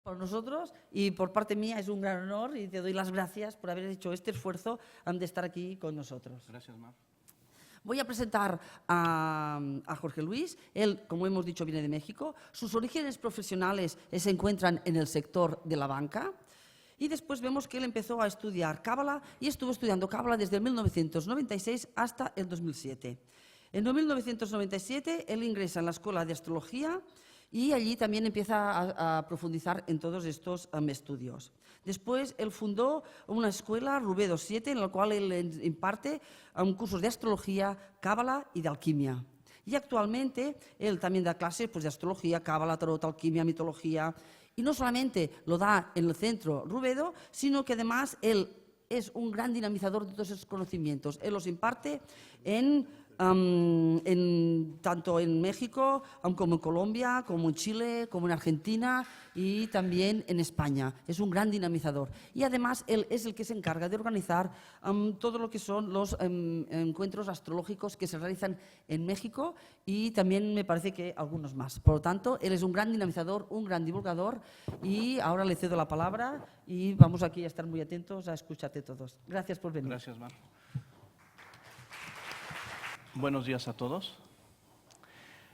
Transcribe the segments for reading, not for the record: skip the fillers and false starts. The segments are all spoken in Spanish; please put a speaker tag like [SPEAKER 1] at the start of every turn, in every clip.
[SPEAKER 1] Por nosotros y por parte mía es un gran honor y te doy las gracias por haber hecho este esfuerzo de estar aquí con nosotros.
[SPEAKER 2] Gracias, Mar.
[SPEAKER 1] Voy a presentar a Jorge Luis. Él, como hemos dicho, viene de México. Sus orígenes profesionales se encuentran en el sector de la banca. Y después vemos que él empezó a estudiar Cábala y estuvo estudiando Cábala desde el 1996 hasta el 2007. En 1997 él ingresa en la Escuela de Astrología y allí también empieza a profundizar en todos estos estudios. Después él fundó una escuela, Rubedo 7, en la cual él imparte cursos de astrología, cábala y de alquimia. Y actualmente él también da clases pues, de astrología, cábala, tarot, alquimia, mitología. Y no solamente lo da en el centro Rubedo, sino que además él es un gran dinamizador de todos esos conocimientos. Él los imparte tanto en México como en Colombia, como en Chile, como en Argentina y también en España. Es un gran dinamizador. Y además él es el que se encarga de organizar todo lo que son los encuentros astrológicos que se realizan en México y también me parece que algunos más. Por lo tanto, él es un gran dinamizador, un gran divulgador y ahora le cedo la palabra y vamos aquí a estar muy atentos a escucharte todos. Gracias por venir.
[SPEAKER 2] Gracias, Mar. Buenos días a todos.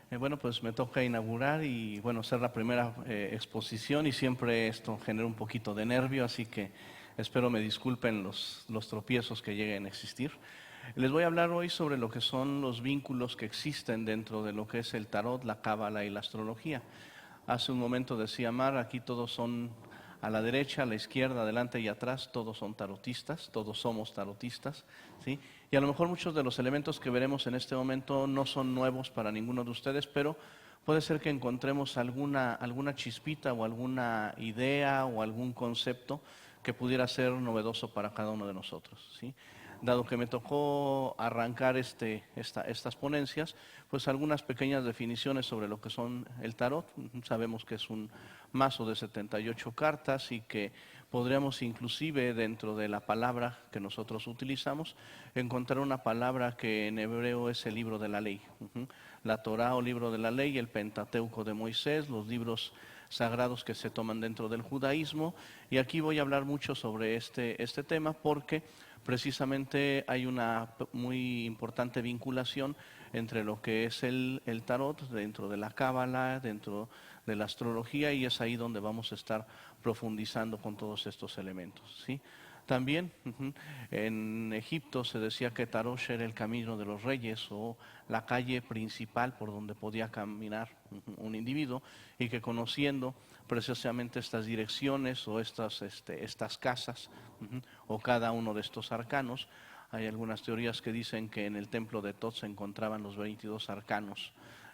[SPEAKER 2] Bueno, pues me toca inaugurar y bueno, ser la primera exposición y siempre esto genera un poquito de nervio, así que espero me disculpen los tropiezos que lleguen a existir. Les voy a hablar hoy sobre lo que son los vínculos que existen dentro de lo que es el tarot, la cábala y la astrología. Hace un momento decía Mar, aquí todos son a la derecha, a la izquierda, adelante y atrás, todos son tarotistas, todos somos tarotistas, ¿sí? Y a lo mejor muchos de los elementos que veremos en este momento no son nuevos para ninguno de ustedes, pero puede ser que encontremos alguna chispita o alguna idea o algún concepto que pudiera ser novedoso para cada uno de nosotros, ¿sí? Dado que me tocó arrancar estas ponencias, pues algunas pequeñas definiciones sobre lo que son el tarot. Sabemos que es un mazo de 78 cartas y que podríamos inclusive dentro de la palabra que nosotros utilizamos encontrar una palabra que en hebreo es el libro de la ley. La Torá o libro de la ley, el Pentateuco de Moisés, los libros sagrados que se toman dentro del judaísmo. Y aquí voy a hablar mucho sobre este tema porque precisamente hay una muy importante vinculación entre lo que es el tarot dentro de la cábala, dentro de la astrología, y es ahí donde vamos a estar profundizando con todos estos elementos, ¿sí? También en Egipto se decía que Tarosh era el camino de los reyes o la calle principal por donde podía caminar un individuo, y que conociendo precisamente estas direcciones o estas casas o cada uno de estos arcanos, hay algunas teorías que dicen que en el templo de Tot se encontraban los 22 arcanos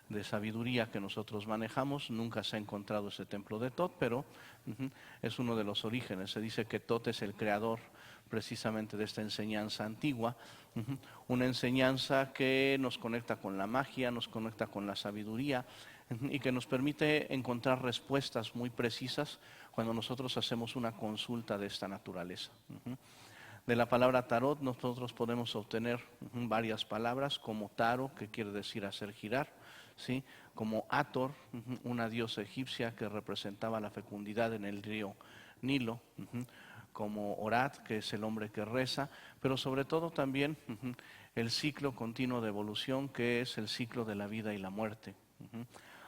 [SPEAKER 2] de sabiduría que nosotros manejamos. Nunca se ha encontrado ese templo de Tot, pero es uno de los orígenes. Se dice que Tot es el creador precisamente de esta enseñanza antigua, una enseñanza que nos conecta con la magia, nos conecta con la sabiduría y que nos permite encontrar respuestas muy precisas cuando nosotros hacemos una consulta de esta naturaleza. De la palabra tarot nosotros podemos obtener varias palabras, como taro, que quiere decir hacer girar, ¿sí? Como Hathor, una diosa egipcia que representaba la fecundidad en el río Nilo, como Orat, que es el hombre que reza, pero sobre todo también el ciclo continuo de evolución, que es el ciclo de la vida y la muerte.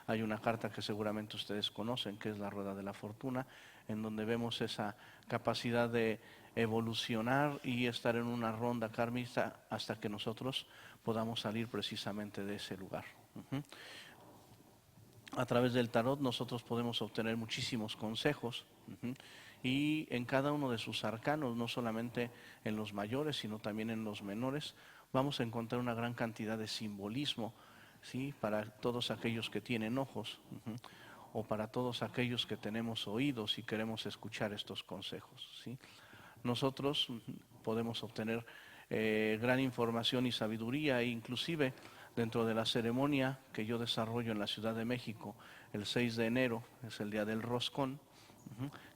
[SPEAKER 2] Hay una carta que seguramente ustedes conocen, que es la Rueda de la Fortuna, en donde vemos esa capacidad de evolucionar y estar en una ronda kármica hasta que nosotros podamos salir precisamente de ese lugar. A través del tarot nosotros podemos obtener muchísimos consejos y en cada uno de sus arcanos, no solamente en los mayores, sino también en los menores, vamos a encontrar una gran cantidad de simbolismo, ¿sí? Para todos aquellos que tienen ojos o para todos aquellos que tenemos oídos y queremos escuchar estos consejos, ¿sí? Nosotros podemos obtener gran información y sabiduría, e inclusive dentro de la ceremonia que yo desarrollo en la Ciudad de México el 6 de enero, es el día del roscón,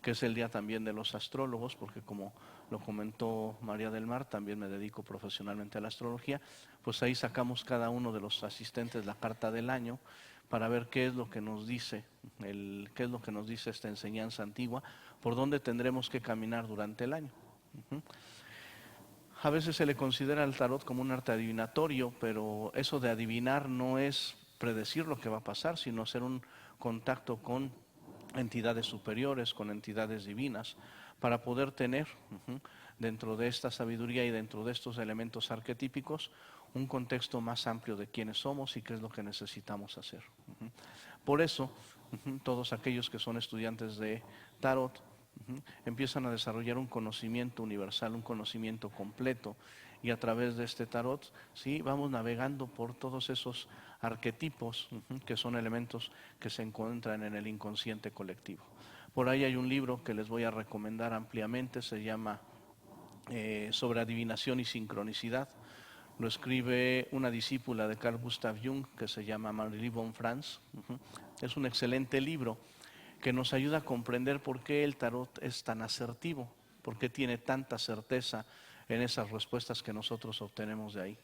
[SPEAKER 2] que es el día también de los astrólogos, porque como lo comentó María del Mar, también me dedico profesionalmente a la astrología. Pues ahí sacamos cada uno de los asistentes la carta del año para ver qué es lo que nos dice, qué es lo que nos dice esta enseñanza antigua, por dónde tendremos que caminar durante el año. A veces se le considera al tarot como un arte adivinatorio, pero eso de adivinar no es predecir lo que va a pasar, sino hacer un contacto con entidades superiores, con entidades divinas, para poder tener dentro de esta sabiduría y dentro de estos elementos arquetípicos un contexto más amplio de quiénes somos y qué es lo que necesitamos hacer. Por eso, todos aquellos que son estudiantes de tarot empiezan a desarrollar un conocimiento universal, un conocimiento completo, y a través de este tarot, sí, vamos navegando por todos esos arquetipos que son elementos que se encuentran en el inconsciente colectivo. Por ahí hay un libro que les voy a recomendar ampliamente, se llama Sobre adivinación y sincronicidad. Lo escribe una discípula de Carl Gustav Jung que se llama Marie von Franz. Es un excelente libro que nos ayuda a comprender por qué el tarot es tan asertivo, por qué tiene tanta certeza en esas respuestas que nosotros obtenemos de ahí.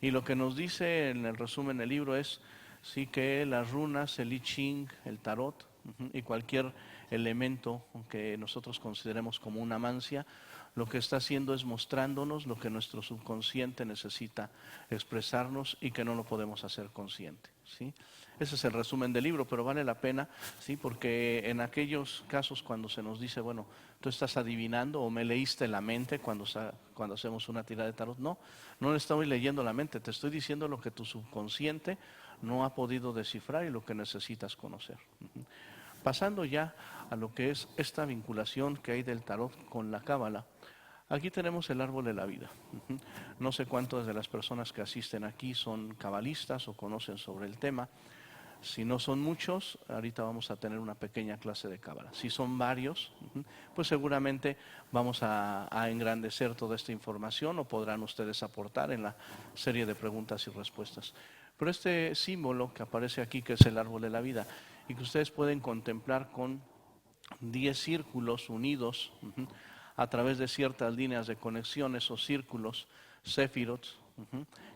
[SPEAKER 2] Y lo que nos dice en el resumen del libro es sí que las runas, el I Ching, el tarot y cualquier elemento que nosotros consideremos como una mancia, lo que está haciendo es mostrándonos lo que nuestro subconsciente necesita expresarnos y que no lo podemos hacer consciente, ¿sí? Ese es el resumen del libro, pero vale la pena, ¿sí? Porque en aquellos casos cuando se nos dice, bueno, tú estás adivinando o me leíste la mente cuando hacemos una tirada de tarot, no le estoy leyendo la mente, te estoy diciendo lo que tu subconsciente no ha podido descifrar y lo que necesitas conocer. Pasando ya a lo que es esta vinculación que hay del tarot con la cábala, aquí tenemos el árbol de la vida. No sé cuántas de las personas que asisten aquí son cabalistas o conocen sobre el tema. Si no son muchos, ahorita vamos a tener una pequeña clase de cábala. Si son varios, pues seguramente vamos a engrandecer toda esta información o podrán ustedes aportar en la serie de preguntas y respuestas. Pero este símbolo que aparece aquí, que es el árbol de la vida, y que ustedes pueden contemplar con 10 círculos unidos a través de ciertas líneas de conexión, esos círculos, sefirot,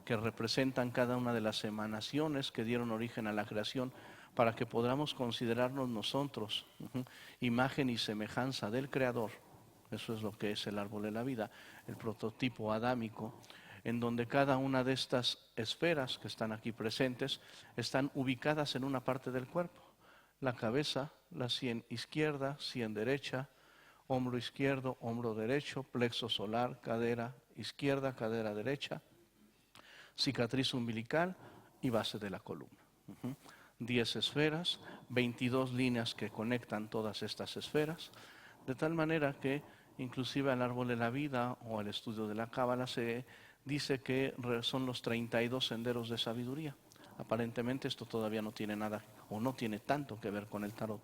[SPEAKER 2] que representan cada una de las emanaciones que dieron origen a la creación, para que podamos considerarnos nosotros imagen y semejanza del Creador. Eso es lo que es el árbol de la vida, el prototipo adámico, en donde cada una de estas esferas que están aquí presentes están ubicadas en una parte del cuerpo. La cabeza, la sien izquierda, sien derecha, hombro izquierdo, hombro derecho, plexo solar, cadera izquierda, cadera derecha, cicatriz umbilical y base de la columna. 10 esferas, 22 líneas que conectan todas estas esferas, de tal manera que inclusive al árbol de la vida o al estudio de la cábala se dice que son los 32 senderos de sabiduría. Aparentemente esto todavía no tiene nada o no tiene tanto que ver con el tarot.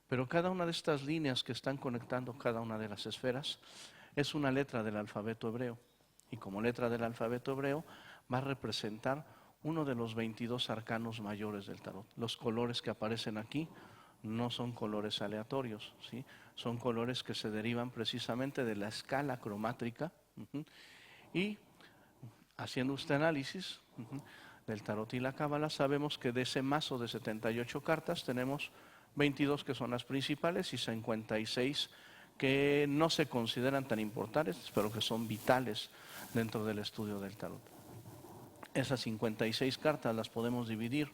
[SPEAKER 2] Pero cada una de estas líneas que están conectando cada una de las esferas es una letra del alfabeto hebreo. Y como letra del alfabeto hebreo va a representar uno de los 22 arcanos mayores del tarot. Los colores que aparecen aquí no son colores aleatorios, ¿sí? Son colores que se derivan precisamente de la escala cromátrica. Y haciendo usted análisis del tarot y la cábala, sabemos que de ese mazo de 78 cartas tenemos 22 que son las principales y 56 que no se consideran tan importantes, pero que son vitales dentro del estudio del tarot. Esas 56 cartas las podemos dividir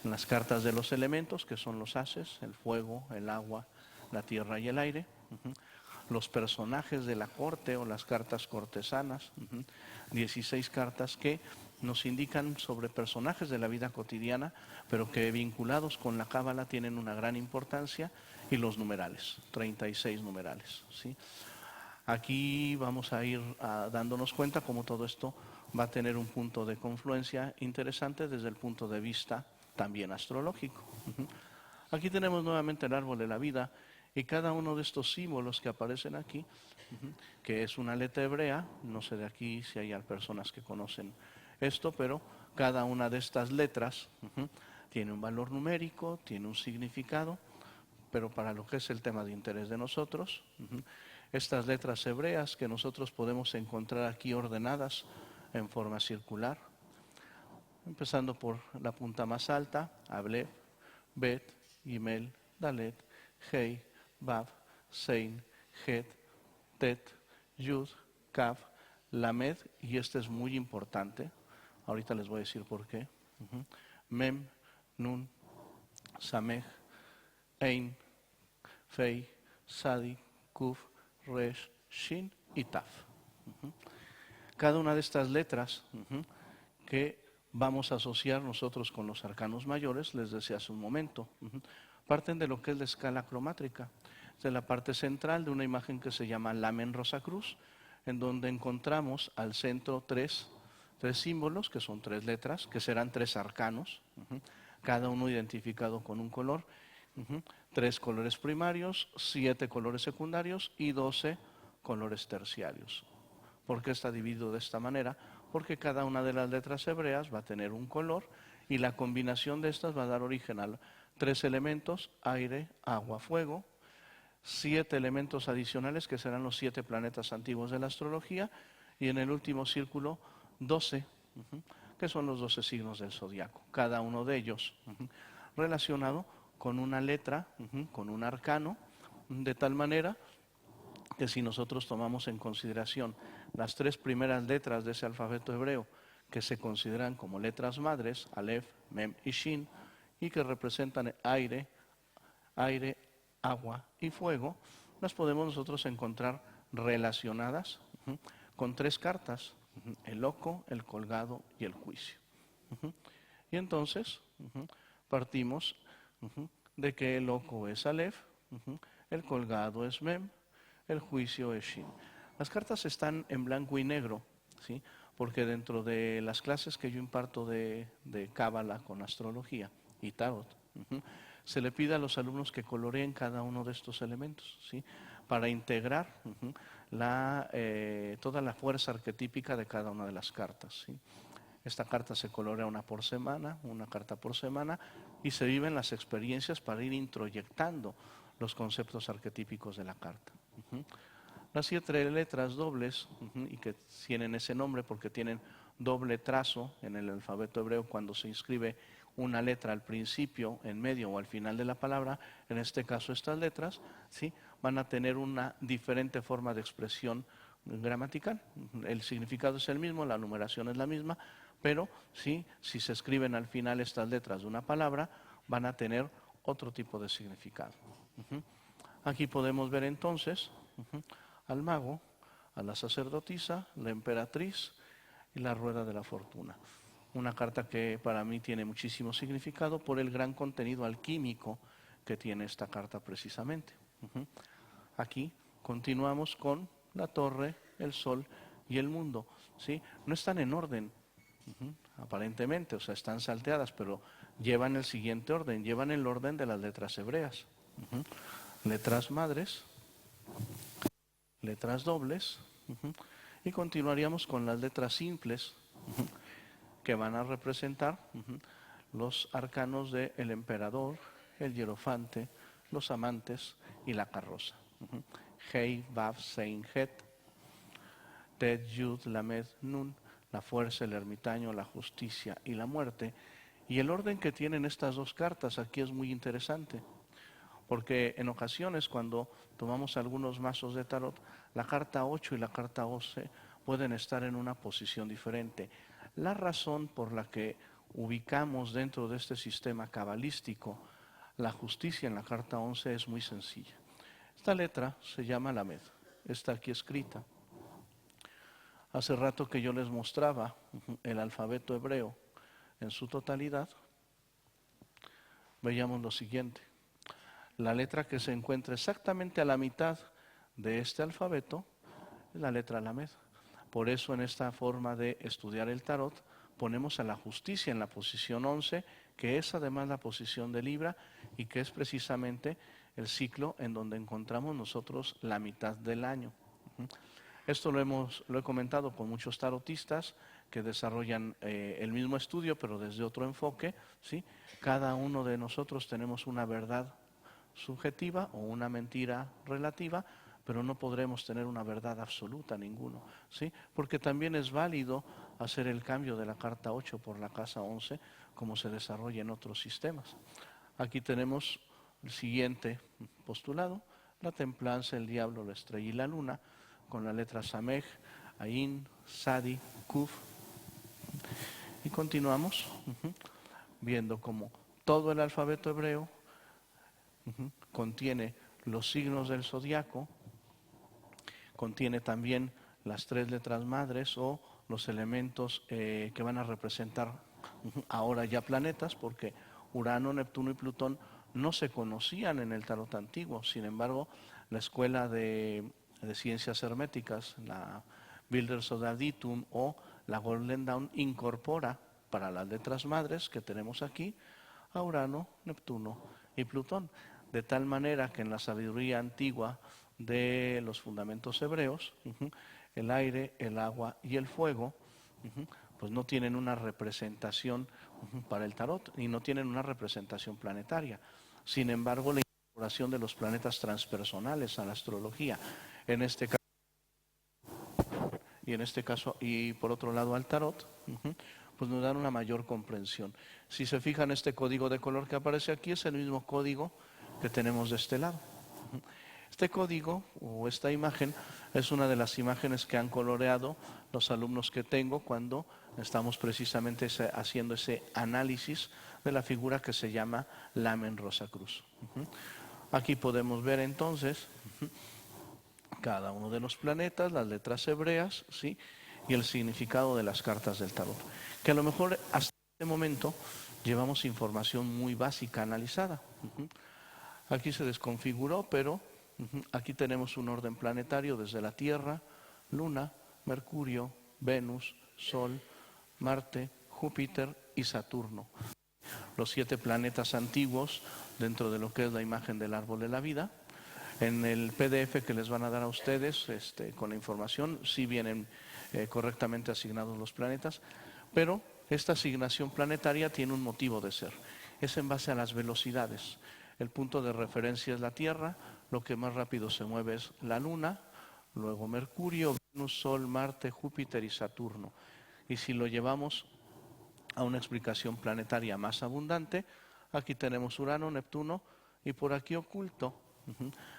[SPEAKER 2] en las cartas de los elementos, que son los haces, el fuego, el agua, la tierra y el aire. Los personajes de la corte o las cartas cortesanas, 16 cartas que nos indican sobre personajes de la vida cotidiana, pero que vinculados con la cábala tienen una gran importancia, y los numerales, 36 numerales, ¿sí? Aquí vamos a ir dándonos cuenta cómo todo esto va a tener un punto de confluencia interesante desde el punto de vista también astrológico. Aquí tenemos nuevamente el árbol de la vida y cada uno de estos símbolos que aparecen aquí, que es una letra hebrea, no sé de aquí si hay personas que conocen esto, pero cada una de estas letras tiene un valor numérico, tiene un significado, pero para lo que es el tema de interés de nosotros, estas letras hebreas que nosotros podemos encontrar aquí ordenadas en forma circular, empezando por la punta más alta, Aleph, Bet, Gimel, Dalet, Hei, Vav, Sein, Het, Tet, Yud, Kaf, Lamed, y este es muy importante, ahorita les voy a decir por qué, Mem, Nun, Samech, Ein, Fei, Sadi, Kuf, Resh, Shin y Taf. Cada una de estas letras que vamos a asociar nosotros con los arcanos mayores, les decía hace un momento, parten de lo que es la escala cromátrica, de la parte central de una imagen que se llama Lamen Rosacruz, en donde encontramos al centro tres símbolos, que son 3 letras, que serán 3 arcanos, cada uno identificado con un color, 3 colores primarios, 7 colores secundarios y 12 colores terciarios. ¿Por qué está dividido de esta manera? Porque cada una de las letras hebreas va a tener un color y la combinación de estas va a dar origen a 3 elementos, aire, agua, fuego, 7 elementos adicionales que serán los 7 planetas antiguos de la astrología y en el último círculo 12, que son los 12 signos del zodiaco, cada uno de ellos relacionado con una letra, con un arcano, de tal manera que si nosotros tomamos en consideración las 3 primeras letras de ese alfabeto hebreo que se consideran como letras madres, Aleph, Mem y Shin, y que representan aire, agua y fuego, las podemos nosotros encontrar relacionadas con 3 cartas, el loco, el colgado y el juicio. Y entonces partimos de que el loco es Aleph, el colgado es Mem, el juicio es Shin. Las cartas están en blanco y negro, ¿sí? Porque dentro de las clases que yo imparto de Cábala con astrología y tarot, se le pide a los alumnos que coloreen cada uno de estos elementos, ¿sí? Para integrar toda la fuerza arquetípica de cada una de las cartas, ¿sí? Esta carta se colorea una carta por semana, y se viven las experiencias para ir introyectando los conceptos arquetípicos de la carta. Las 7 letras dobles, y que tienen ese nombre porque tienen doble trazo en el alfabeto hebreo cuando se inscribe una letra al principio, en medio o al final de la palabra, en este caso estas letras, ¿sí? Van a tener una diferente forma de expresión gramatical. El significado es el mismo, la numeración es la misma, pero ¿sí? Si se escriben al final estas letras de una palabra, van a tener otro tipo de significado. Aquí podemos ver entonces al mago, a la sacerdotisa, la emperatriz y la rueda de la fortuna. Una carta que para mí tiene muchísimo significado por el gran contenido alquímico que tiene esta carta precisamente. Aquí continuamos con la torre, el sol y el mundo, ¿sí? No están en orden, aparentemente, o sea, están salteadas, pero llevan el siguiente orden, llevan el orden de las letras hebreas. Letras madres, letras dobles, y continuaríamos con las letras simples, que van a representar los arcanos del emperador, el hierofante, los amantes y la carroza. Hei, Vav, Sein, Het, Tet, Yud, Lamed, Nun, la fuerza, el ermitaño, la justicia y la muerte. Y el orden que tienen estas 2 cartas aquí es muy interesante, porque en ocasiones cuando tomamos algunos mazos de tarot, la carta 8 y la carta 11 pueden estar en una posición diferente. La razón por la que ubicamos dentro de este sistema cabalístico la justicia en la carta 11 es muy sencilla. Esta letra se llama Lamed, está aquí escrita. Hace rato que yo les mostraba el alfabeto hebreo en su totalidad, veíamos lo siguiente. La letra que se encuentra exactamente a la mitad de este alfabeto es la letra Lamed. Por eso en esta forma de estudiar el tarot ponemos a la justicia en la posición 11, que es además la posición de Libra y que es precisamente el ciclo en donde encontramos nosotros la mitad del año. Esto lo he comentado con muchos tarotistas que desarrollan el mismo estudio pero desde otro enfoque, ¿sí? Cada uno de nosotros tenemos una verdad subjetiva o una mentira relativa, pero no podremos tener una verdad absoluta ninguno, ¿sí? Porque también es válido hacer el cambio de la carta 8 por la casa 11, como se desarrolla en otros sistemas. Aquí tenemos el siguiente postulado: la templanza, el diablo, la estrella y la luna, con la letra Samej, Ain, Sadi, Kuf. Y continuamos viendo cómo todo el alfabeto hebreo contiene los signos del zodiaco, contiene también las 3 letras madres o los elementos que van a representar ahora ya planetas, porque Urano, Neptuno y Plutón no se conocían en el tarot antiguo. Sin embargo, la escuela de ciencias herméticas, la Builders of the Aditum o la Golden Dawn, incorpora para las letras madres que tenemos aquí a Urano, Neptuno y Plutón, de tal manera que en la sabiduría antigua de los fundamentos hebreos, el aire, el agua y el fuego, pues no tienen una representación para el tarot y no tienen una representación planetaria. Sin embargo, la incorporación de los planetas transpersonales a la astrología, en este caso, y por otro lado al tarot, pues nos dan una mayor comprensión. Si se fijan, este código de color que aparece aquí es el mismo código que tenemos de este lado. Este código o esta imagen es una de las imágenes que han coloreado los alumnos que tengo cuando estamos precisamente haciendo ese análisis de la figura que se llama Lamen Rosacruz. Aquí podemos ver entonces cada uno de los planetas, las letras hebreas, ¿sí?, y el significado de las cartas del tarot, que a lo mejor hasta este momento llevamos información muy básica analizada. Aquí se desconfiguró, pero aquí tenemos un orden planetario desde la Tierra, Luna, Mercurio, Venus, Sol, Marte, Júpiter y Saturno. Los 7 planetas antiguos dentro de lo que es la imagen del árbol de la vida. En el PDF que les van a dar a ustedes con la información, sí vienen correctamente asignados los planetas, pero esta asignación planetaria tiene un motivo de ser. Es en base a las velocidades. El punto de referencia es la Tierra, lo que más rápido se mueve es la Luna, luego Mercurio, Venus, Sol, Marte, Júpiter y Saturno. Y si lo llevamos a una explicación planetaria más abundante, aquí tenemos Urano, Neptuno, y por aquí oculto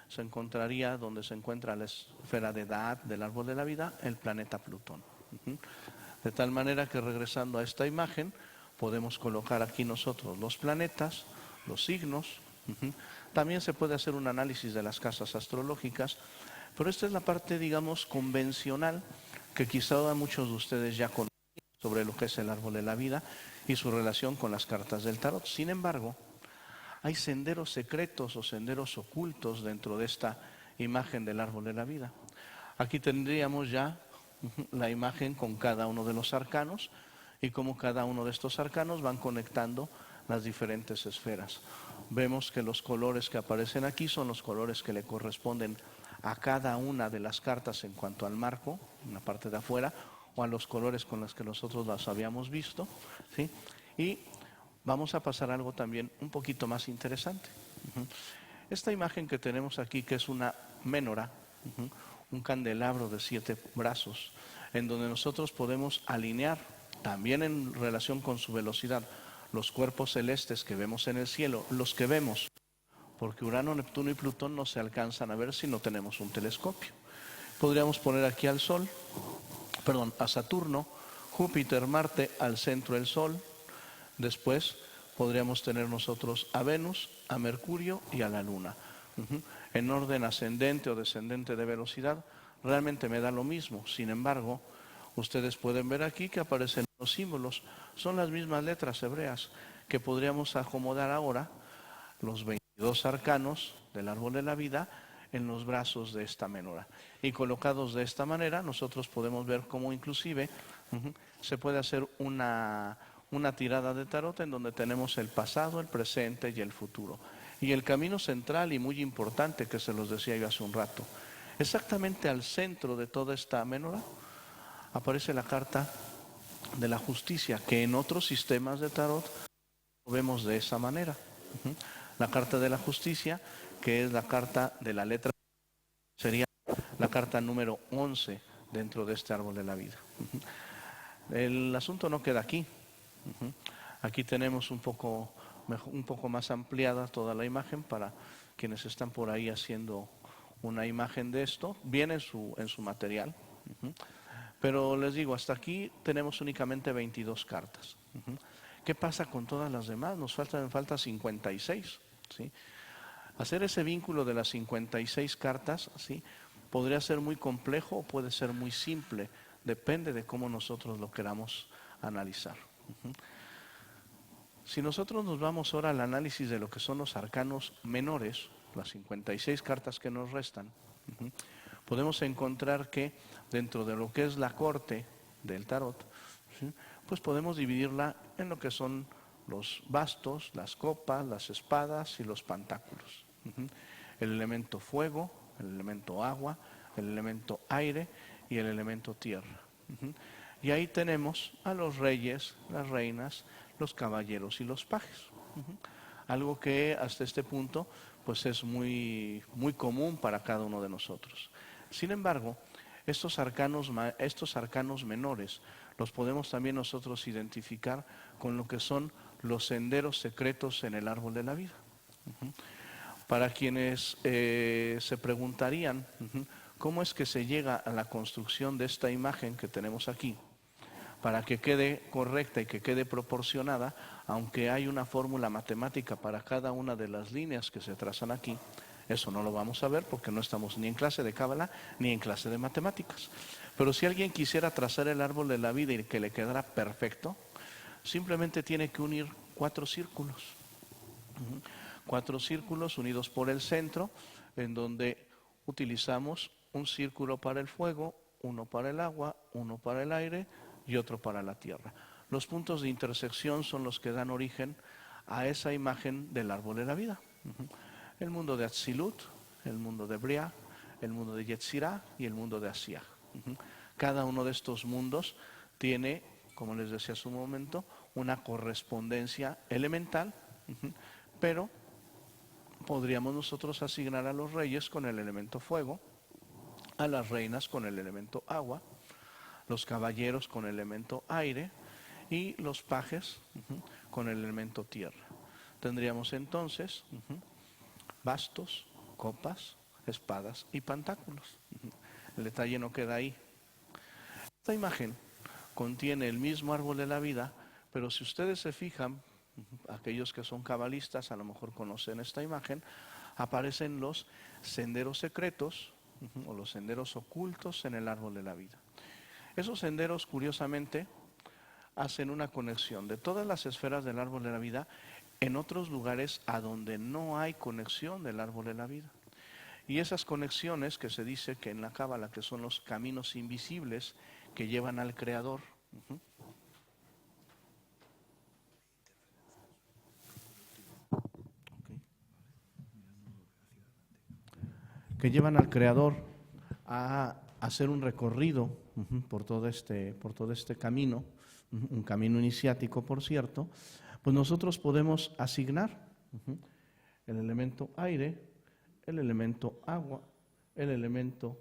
[SPEAKER 2] se encontraría, donde se encuentra la esfera de Daat del árbol de la vida, el planeta Plutón. De tal manera que, regresando a esta imagen, podemos colocar aquí nosotros los planetas, los signos. También se puede hacer un análisis de las casas astrológicas, pero esta es la parte, digamos, convencional, que quizá muchos de ustedes ya conocen sobre lo que es el árbol de la vida y su relación con las cartas del tarot. Sin embargo, hay senderos secretos o senderos ocultos dentro de esta imagen del árbol de la vida. Aquí tendríamos ya la imagen con cada uno de los arcanos y cómo cada uno de estos arcanos van conectando las diferentes esferas. Vemos que los colores que aparecen aquí son los colores que le corresponden a cada una de las cartas en cuanto al marco, en la parte de afuera, o a los colores con los que nosotros las habíamos visto, ¿sí? Y vamos a pasar a algo también un poquito más interesante. Esta imagen que tenemos aquí, que es una menora, un candelabro de 7 brazos, en donde nosotros podemos alinear, también en relación con su velocidad, los cuerpos celestes que vemos en el cielo, los que vemos, porque Urano, Neptuno y Plutón no se alcanzan a ver si no tenemos un telescopio. Podríamos poner aquí a Saturno, Júpiter, Marte, al centro el Sol. Después podríamos tener nosotros a Venus, a Mercurio y a la Luna. En orden ascendente o descendente de velocidad, realmente me da lo mismo. Sin embargo, ustedes pueden ver aquí que aparecen los símbolos. Son las mismas letras hebreas que podríamos acomodar ahora, los 22 arcanos del árbol de la vida, en los brazos de esta menora. Y colocados de esta manera, nosotros podemos ver cómo inclusive se puede hacer una tirada de tarot en donde tenemos el pasado, el presente y el futuro. Y el camino central y muy importante, que se los decía yo hace un rato, exactamente al centro de toda esta menora aparece la carta de la justicia, que en otros sistemas de tarot lo vemos de esa manera. La carta de la justicia, que es la carta de la letra, sería la carta número 11 dentro de este árbol de la vida. El asunto no queda aquí. Aquí tenemos un poco más ampliada toda la imagen para quienes están por ahí haciendo una imagen de esto. Viene en su material. Pero les digo, hasta aquí tenemos únicamente 22 cartas. ¿Qué pasa con todas las demás? Nos falta 56. ¿Sí? Hacer ese vínculo de las 56 cartas, ¿sí?, podría ser muy complejo o puede ser muy simple. Depende de cómo nosotros lo queramos analizar. Si nosotros nos vamos ahora al análisis de lo que son los arcanos menores, las 56 cartas que nos restan, podemos encontrar que dentro de lo que es la corte del tarot, ¿sí?, pues podemos dividirla en lo que son los bastos, las copas, las espadas y los pentáculos. El elemento fuego, el elemento agua, el elemento aire y el elemento tierra. Y ahí tenemos a los reyes, las reinas, los caballeros y los pajes. Algo que hasta este punto pues es muy común para cada uno de nosotros. Sin embargo, estos arcanos menores los podemos también nosotros identificar con lo que son los senderos secretos en el árbol de la vida. Para quienes se preguntarían cómo es que se llega a la construcción de esta imagen que tenemos aquí, para que quede correcta y que quede proporcionada, aunque hay una fórmula matemática para cada una de las líneas que se trazan aquí, eso no lo vamos a ver porque no estamos ni en clase de cábala ni en clase de matemáticas. Pero si alguien quisiera trazar el árbol de la vida y que le quedara perfecto, simplemente tiene que unir 4 círculos. 4 círculos unidos por el centro, en donde utilizamos un círculo para el fuego, uno para el agua, uno para el aire y otro para la tierra. Los puntos de intersección son los que dan origen a esa imagen del árbol de la vida. El mundo de Atzilut, el mundo de Briah, el mundo de Yetzirah y el mundo de Asiah. Cada uno de estos mundos tiene, como les decía hace un momento, una correspondencia elemental, pero podríamos nosotros asignar a los reyes con el elemento fuego, a las reinas con el elemento agua, los caballeros con el elemento aire y los pajes con el elemento tierra. Tendríamos entonces bastos, copas, espadas y pentáculos. El detalle no queda ahí. Esta imagen contiene el mismo árbol de la vida, pero si ustedes se fijan, aquellos que son cabalistas a lo mejor conocen esta imagen, aparecen los senderos secretos o los senderos ocultos en el árbol de la vida. Esos senderos, curiosamente, hacen una conexión de todas las esferas del árbol de la vida en otros lugares a donde no hay conexión del árbol de la vida. Y esas conexiones que se dice que en la cábala que son los caminos invisibles que llevan al Creador. Que llevan al Creador a hacer un recorrido por todo este camino, un camino iniciático, por cierto, pues nosotros podemos asignar el elemento aire, el elemento agua, el elemento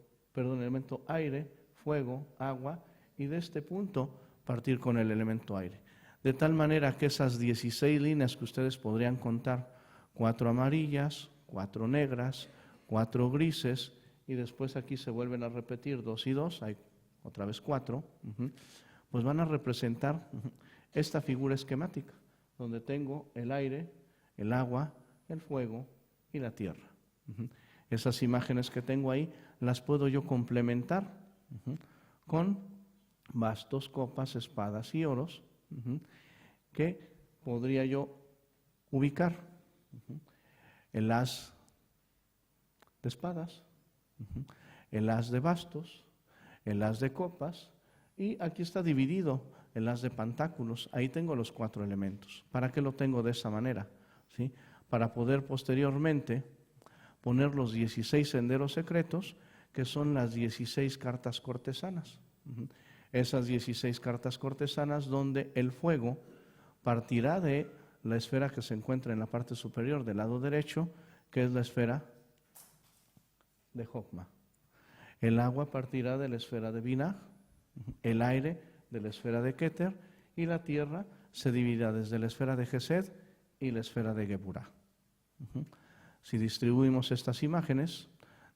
[SPEAKER 2] aire, fuego, agua, y de este punto partir con el elemento aire. De tal manera que esas 16 líneas que ustedes podrían contar, 4 amarillas, 4 negras, 4 grises, y después aquí se vuelven a repetir 2 y 2, hay otra vez 4, pues van a representar esta figura esquemática, donde tengo el aire, el agua, el fuego y la tierra. Esas imágenes que tengo ahí las puedo yo complementar con bastos, copas, espadas y oros, que podría yo ubicar. El as de espadas, el as de bastos, el as de copas, y aquí está dividido el as de pentáculos. Ahí tengo los 4 elementos. ¿Para qué lo tengo de esa manera? ¿Sí? Para poder posteriormente poner los 16 senderos secretos, que son las 16 cartas cortesanas. Esas 16 cartas cortesanas donde el fuego partirá de la esfera que se encuentra en la parte superior del lado derecho, que es la esfera de Jokma. El agua partirá de la esfera de Binah, el aire de la esfera de Keter, y la tierra se dividirá desde la esfera de Gesed y la esfera de Geburah. Si distribuimos estas imágenes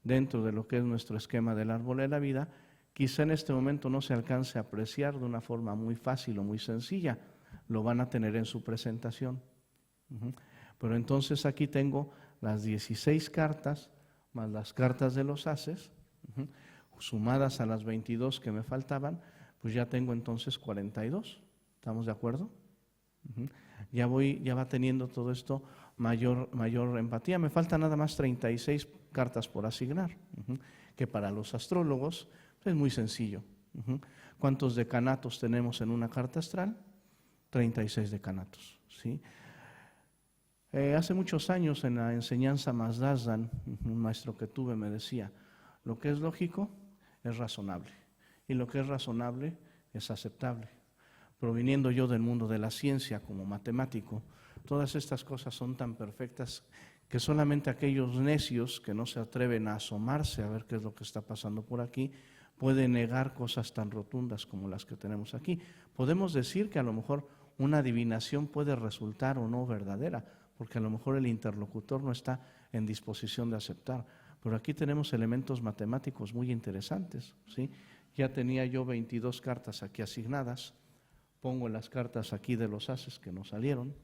[SPEAKER 2] dentro de lo que es nuestro esquema del árbol de la vida, quizá en este momento no se alcance a apreciar de una forma muy fácil o muy sencilla, lo van a tener en su presentación. Pero entonces aquí tengo las 16 cartas más las cartas de los ases, sumadas a las 22 que me faltaban, pues ya tengo entonces 42. ¿Estamos de acuerdo? Ya va teniendo todo esto mayor empatía. Me faltan nada más 36 cartas por asignar, que para los astrólogos es muy sencillo. ¿Cuántos decanatos tenemos en una carta astral? 36 decanatos, ¿sí? Hace muchos años en la enseñanza Mazdazdan, un maestro que tuve me decía, lo que es lógico es razonable y lo que es razonable es aceptable. Proviniendo yo del mundo de la ciencia como matemático, todas estas cosas son tan perfectas que solamente aquellos necios que no se atreven a asomarse a ver qué es lo que está pasando por aquí, pueden negar cosas tan rotundas como las que tenemos aquí. Podemos decir que a lo mejor una adivinación puede resultar o no verdadera, porque a lo mejor el interlocutor no está en disposición de aceptar. Pero aquí tenemos elementos matemáticos muy interesantes, ¿sí? Ya tenía yo 22 cartas aquí asignadas, pongo las cartas aquí de los ases que nos salieron,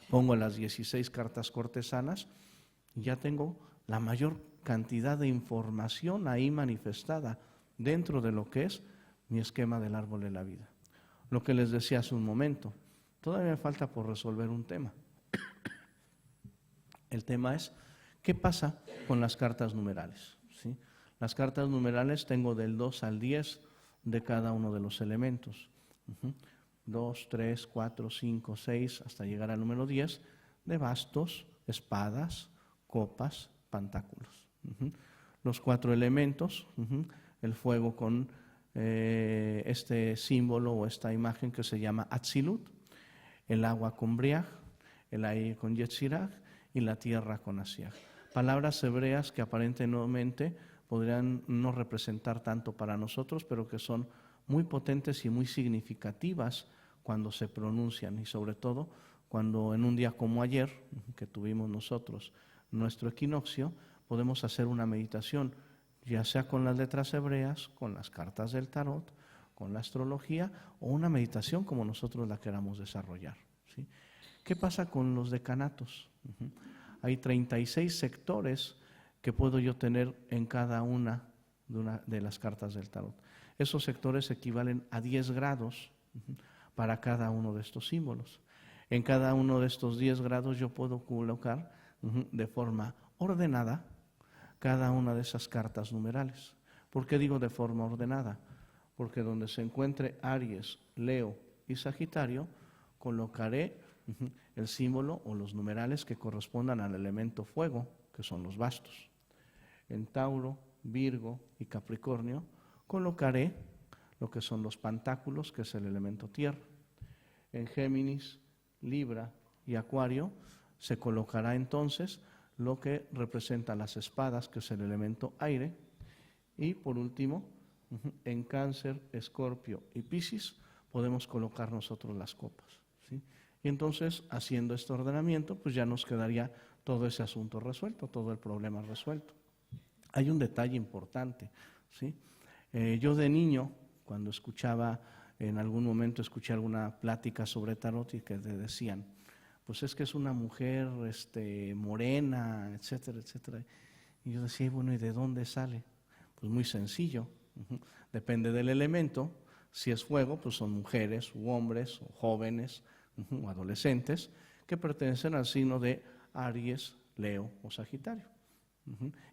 [SPEAKER 2] pongo las 16 cartas cortesanas y ya tengo la mayor cantidad de información ahí manifestada dentro de lo que es mi esquema del árbol de la vida. Lo que les decía hace un momento, todavía me falta por resolver un tema. El tema es, ¿qué pasa con las cartas numerales? ¿Sí? Las cartas numerales tengo del 2 al 10 de cada uno de los elementos. 2, 3, 4, 5, 6, hasta llegar al número 10, de bastos, espadas, copas, pentáculos. Los 4 elementos, el fuego con este símbolo o esta imagen que se llama Atzilut, el agua con Briah, el aire con Yetzirah y la tierra con Asiah. Palabras hebreas que aparentemente podrían no representar tanto para nosotros, pero que son muy potentes y muy significativas cuando se pronuncian, y sobre todo cuando en un día como ayer, que tuvimos nosotros nuestro equinoccio, podemos hacer una meditación, ya sea con las letras hebreas, con las cartas del tarot, con la astrología, o una meditación como nosotros la queramos desarrollar, ¿sí? ¿Qué pasa con los decanatos? Hay 36 sectores que puedo yo tener en cada una de las cartas del tarot. Esos sectores equivalen a 10 grados para cada uno de estos símbolos. En cada uno de estos 10 grados yo puedo colocar de forma ordenada cada una de esas cartas numerales. ¿Por qué digo de forma ordenada? Porque donde se encuentre Aries, Leo y Sagitario, colocaré el símbolo o los numerales que correspondan al elemento fuego, que son los bastos. En Tauro, Virgo y Capricornio colocaré lo que son los pentáculos, que es el elemento tierra. En Géminis, Libra y Acuario se colocará entonces lo que representa las espadas, que es el elemento aire. Y por último, en Cáncer, Escorpio y Piscis podemos colocar nosotros las copas, ¿sí? Y entonces, haciendo este ordenamiento, pues ya nos quedaría todo ese asunto resuelto, todo el problema resuelto. Hay un detalle importante, ¿sí? Yo de niño, cuando en algún momento escuché alguna plática sobre tarot y que te decían, pues es que es una mujer morena, etcétera, etcétera. Y yo decía, bueno, ¿y de dónde sale? Pues muy sencillo, depende del elemento. Si es fuego, pues son mujeres u hombres o jóvenes o adolescentes que pertenecen al signo de Aries, Leo o Sagitario.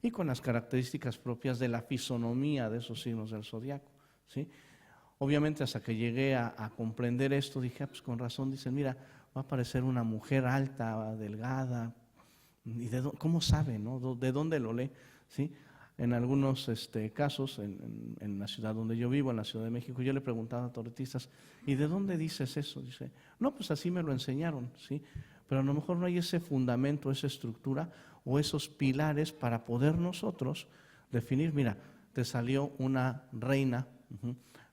[SPEAKER 2] Y con las características propias de la fisonomía de esos signos del zodiaco, ¿sí? Obviamente hasta que llegué a comprender esto, dije, pues con razón, dicen, mira, va a parecer una mujer alta, delgada, ¿y cómo sabe, no? ¿De dónde lo lee? ¿Sí? En algunos casos, en la ciudad donde yo vivo, en la Ciudad de México, yo le preguntaba a tarotistas, ¿y de dónde dices eso? Dice, no, pues así me lo enseñaron, ¿sí? Pero a lo mejor no hay ese fundamento, esa estructura o esos pilares para poder nosotros definir, mira, te salió una reina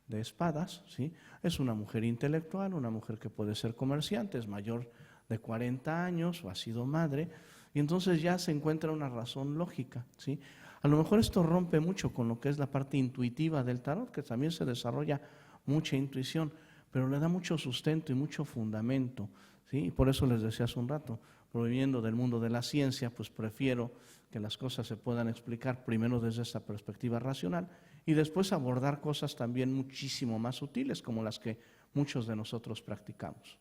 [SPEAKER 2] de espadas, ¿sí? Es una mujer intelectual, una mujer que puede ser comerciante, es mayor de 40 años o ha sido madre, y entonces ya se encuentra una razón lógica, ¿sí? A lo mejor esto rompe mucho con lo que es la parte intuitiva del tarot, que también se desarrolla mucha intuición, pero le da mucho sustento y mucho fundamento, ¿sí? Y por eso les decía hace un rato, proveniendo del mundo de la ciencia, pues prefiero que las cosas se puedan explicar primero desde esta perspectiva racional y después abordar cosas también muchísimo más sutiles, como las que muchos de nosotros practicamos.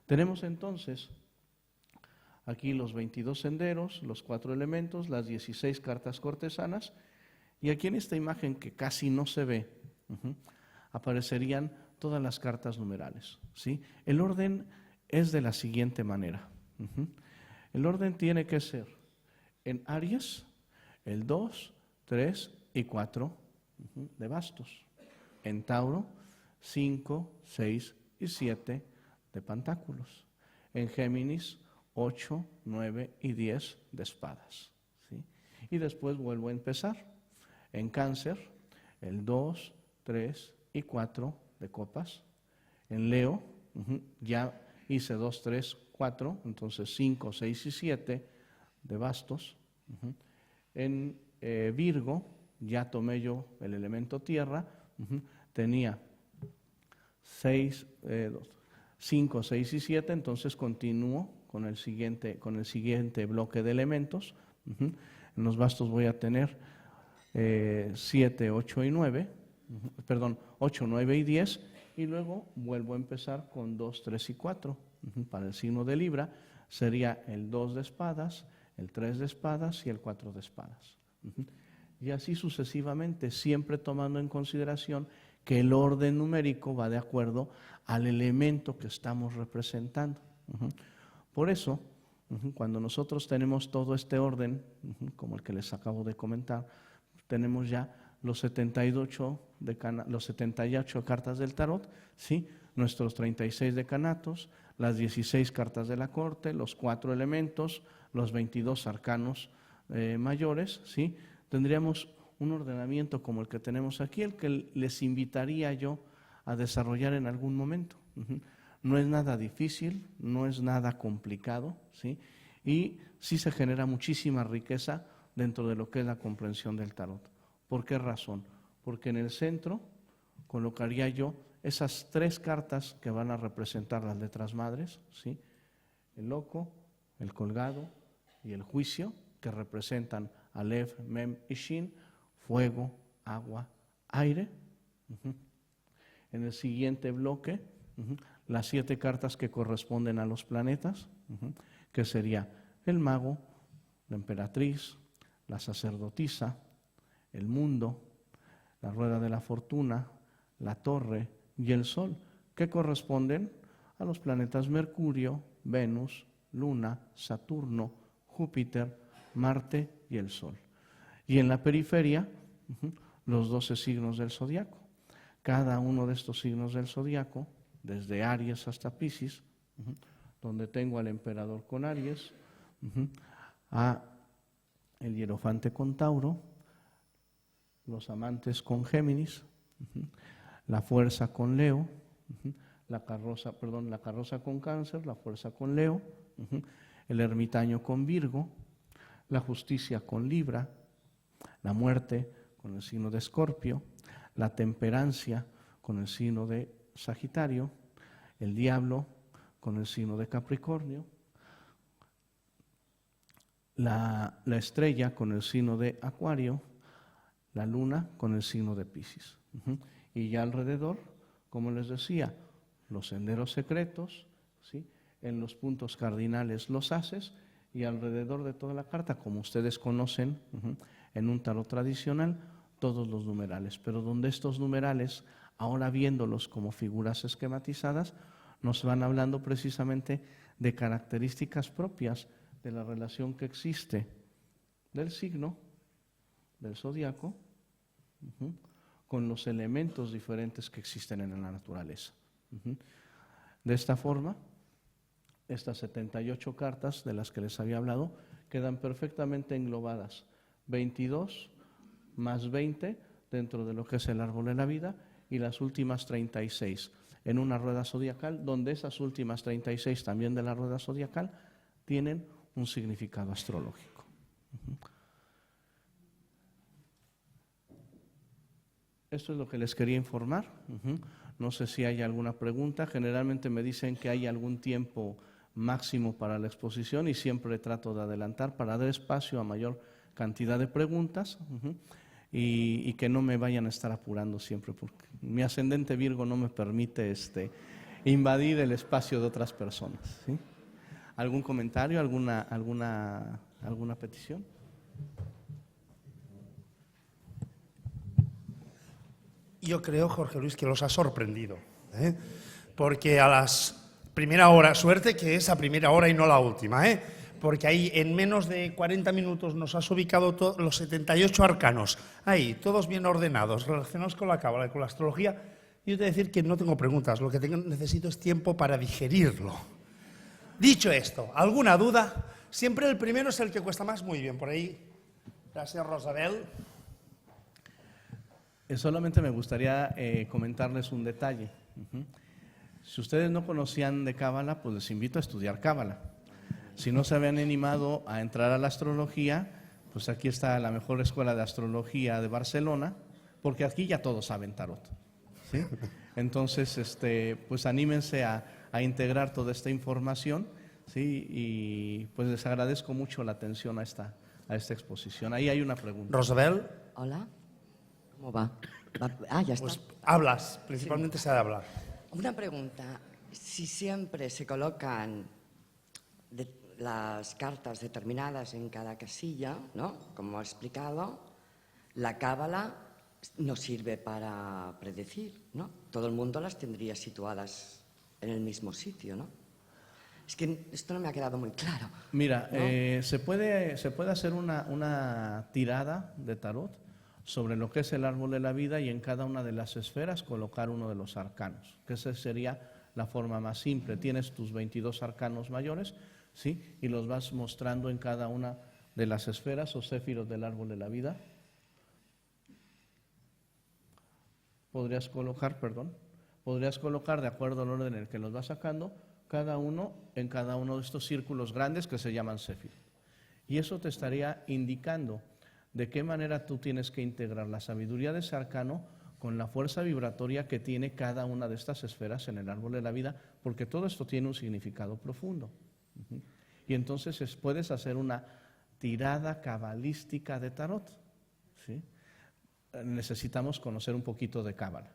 [SPEAKER 2] Tenemos entonces aquí los 22 senderos, los 4 elementos, las 16 cartas cortesanas, y aquí en esta imagen que casi no se ve, aparecerían todas las cartas numerales, ¿sí? El orden es de la siguiente manera. El orden tiene que ser en Aries, el 2, 3 y 4 de bastos. En Tauro, 5, 6 y 7 de pentáculos. En Géminis, 8, 9 y 10 de espadas, ¿sí? Y después vuelvo a empezar. En Cáncer, el 2, 3 y 4 de copas. En Leo, ya hice 2, 3, 4, entonces 5, 6 y 7 de bastos. En Virgo, ya tomé yo el elemento tierra, tenía 5, 6 y 7, entonces continúo con el siguiente bloque de elementos. En los bastos voy a tener 7, 8 y 9, perdón, 8, 9 y 10, y luego vuelvo a empezar con 2, 3 y 4. Para el signo de Libra sería el 2 de espadas, el 3 de espadas y el 4 de espadas. Y así sucesivamente, siempre tomando en consideración que el orden numérico va de acuerdo al elemento que estamos representando. Por eso, cuando nosotros tenemos todo este orden, como el que les acabo de comentar, tenemos ya los 78 cartas del tarot, ¿sí? Nuestros 36 decanatos, las 16 cartas de la corte, los 4 elementos, los 22 arcanos mayores, ¿sí? Tendríamos un ordenamiento como el que tenemos aquí, el que les invitaría yo a desarrollar en algún momento. No es nada difícil, no es nada complicado, ¿sí? Y sí se genera muchísima riqueza dentro de lo que es la comprensión del tarot. ¿Por qué razón? Porque en el centro colocaría yo esas 3 cartas que van a representar las letras madres, ¿sí? El loco, el colgado y el juicio, que representan Aleph, Mem y Shin, fuego, agua, aire. En el siguiente bloque, las 7 cartas que corresponden a los planetas, que sería el mago, la emperatriz, la sacerdotisa, el mundo, la rueda de la fortuna, la torre y el sol, que corresponden a los planetas Mercurio, Venus, Luna, Saturno, Júpiter, Marte y el Sol. Y en la periferia, los 12 signos del zodiaco. Cada uno de estos signos del zodiaco, desde Aries hasta Piscis, donde tengo al emperador con Aries, a el hierofante con Tauro, los amantes con Géminis, la fuerza con Leo, la carroza con Cáncer, la fuerza con Leo, el ermitaño con Virgo, la justicia con Libra, la muerte con el signo de Escorpio, la temperancia con el signo de Sagitario, el diablo con el signo de Capricornio, la estrella con el signo de Acuario, la luna con el signo de Piscis. Y ya alrededor, como les decía, los senderos secretos, ¿sí? En los puntos cardinales los haces, y alrededor de toda la carta, como ustedes conocen en un tarot tradicional, todos los numerales. Pero donde estos numerales, ahora viéndolos como figuras esquematizadas, nos van hablando precisamente de características propias de la relación que existe del signo, del zodiaco, con los elementos diferentes que existen en la naturaleza. De esta forma, estas 78 cartas de las que les había hablado quedan perfectamente englobadas, 22 más 20 dentro de lo que es el árbol de la vida y las últimas 36 en una rueda zodiacal, donde esas últimas 36 también de la rueda zodiacal tienen un significado astrológico. Esto es lo que les quería informar. No sé si hay alguna pregunta. Generalmente me dicen que hay algún tiempo máximo para la exposición y siempre trato de adelantar para dar espacio a mayor cantidad de preguntas y que no me vayan a estar apurando siempre, porque mi ascendente Virgo no me permite invadir el espacio de otras personas, ¿sí? ¿Algún comentario, alguna petición?
[SPEAKER 3] Yo creo, Jorge Luis, que los ha sorprendido, porque a las primera hora, suerte que es a primera hora y no la última, porque ahí en menos de 40 minutos nos has ubicado los 78 arcanos, ahí, todos bien ordenados, relacionados con la cábala y con la astrología. Yo te voy a decir que no tengo preguntas, lo que necesito es tiempo para digerirlo. Dicho esto, ¿alguna duda? Siempre el primero es el que cuesta más. Muy bien, por ahí. Gracias, Rosabel.
[SPEAKER 2] Solamente me gustaría comentarles un detalle. Si ustedes no conocían de cábala, pues les invito a estudiar cábala. Si no se habían animado a entrar a la astrología, pues aquí está la mejor escuela de astrología de Barcelona, porque aquí ya todos saben tarot, ¿sí? Entonces, pues anímense a integrar toda esta información, ¿sí? Y pues les agradezco mucho la atención a esta exposición. Ahí hay una pregunta.
[SPEAKER 3] Rosabel.
[SPEAKER 4] Hola. ¿Cómo va? Ya está.
[SPEAKER 3] Pues hablas, principalmente se ha de hablar.
[SPEAKER 4] Una pregunta. Si siempre se colocan las cartas determinadas en cada casilla, ¿no? Como ha explicado, la cábala no sirve para predecir, ¿no? Todo el mundo las tendría situadas en el mismo sitio, ¿no? Es que esto no me ha quedado muy claro.
[SPEAKER 2] Mira,
[SPEAKER 4] ¿no?
[SPEAKER 2] se puede hacer una tirada de tarot sobre lo que es el árbol de la vida y en cada una de las esferas colocar uno de los arcanos, que esa sería la forma más simple. Tienes tus 22 arcanos mayores, ¿sí? Y los vas mostrando en cada una de las esferas o céfiros del árbol de la vida. Podrías colocar de acuerdo al orden en el que los vas sacando, cada uno en cada uno de estos círculos grandes que se llaman céfiros. Y eso te estaría indicando de qué manera tú tienes que integrar la sabiduría de ese arcano con la fuerza vibratoria que tiene cada una de estas esferas en el árbol de la vida, porque todo esto tiene un significado profundo. Y entonces puedes hacer una tirada cabalística de tarot, ¿sí? Necesitamos conocer un poquito de cábala.